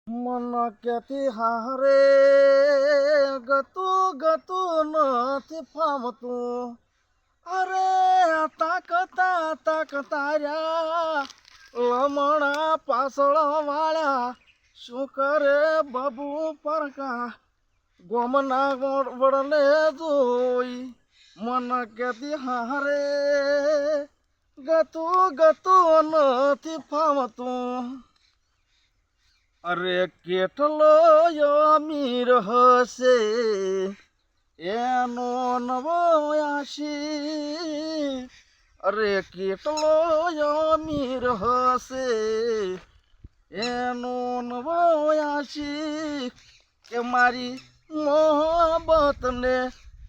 મન ક્યાંથી હારે ગતું ગતું નથી ફામતું. અરે તાક તાર્યા લમણા પાછળ વાળ્યા શું કરે બાબુ પરકા ગોમના વડલે જોઈ. મન ક્યાંથી હારે ગતું નથી ફામતું. અરે કેટલો અમીર હશે એનો નવો આશી. અરે કેટલો અમીર હશે એનો નવો આશી કે મારી મોહબ્બતને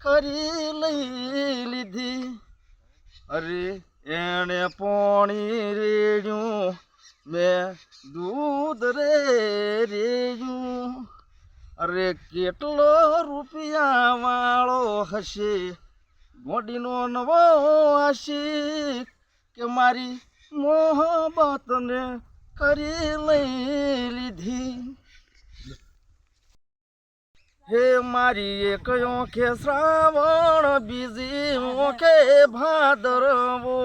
ખરી લઈ લીધી. અરે એણે પોણી રેડ્યું મેં દૂધ રેયું. અરે કેટલો રૂપિયા વાળો હશે ગોડીનો નવો આશિક કે મારી મોહબ્બતને કરી લઈ લીધી. હે મારી એક ઓંખે શ્રાવણ બીજી ઓંખે ભાદરવો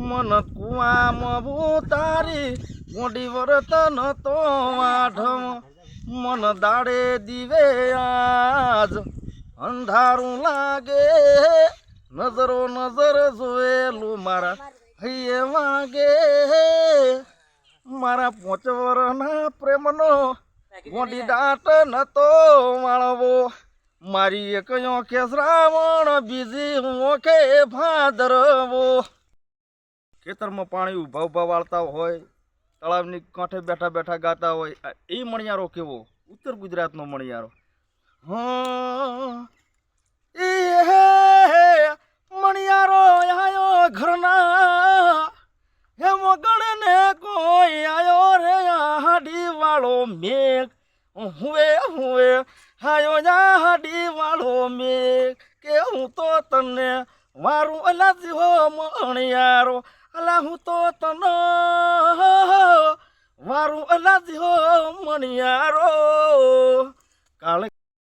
મન કુવામાં ઉતારી મોડી વર્તન તો વાઢમ. મન દાડે દીવે આજ અંધારું લાગે નજર જોયેલું મારા હૈયે વાગે. મારા 5 વર્ષના પ્રેમનો મોડી દાટ નતો વાળવો. મારી એક ઓંખે શ્રાવણ બીજી ઓંખે ભાદરવો. ખેતરમાં પાણી ઉભા વાળતા હોય તળાવની કાંઠે બેઠા ગાતા હોય એ મણિયારો કેવો ઉત્તર ગુજરાતનો મણિયારો. એ મણિયારો આયો ઘરના હે મગણને કોઈ આયો રે હાડી વાળો મેઘ હુએ આયો હાડી વાળો મેઘ કે હું તો તને વારું અલાજી હો મણિયારો. અલા હું તો તને વારું અલાજી હો મણિયારો. કાલે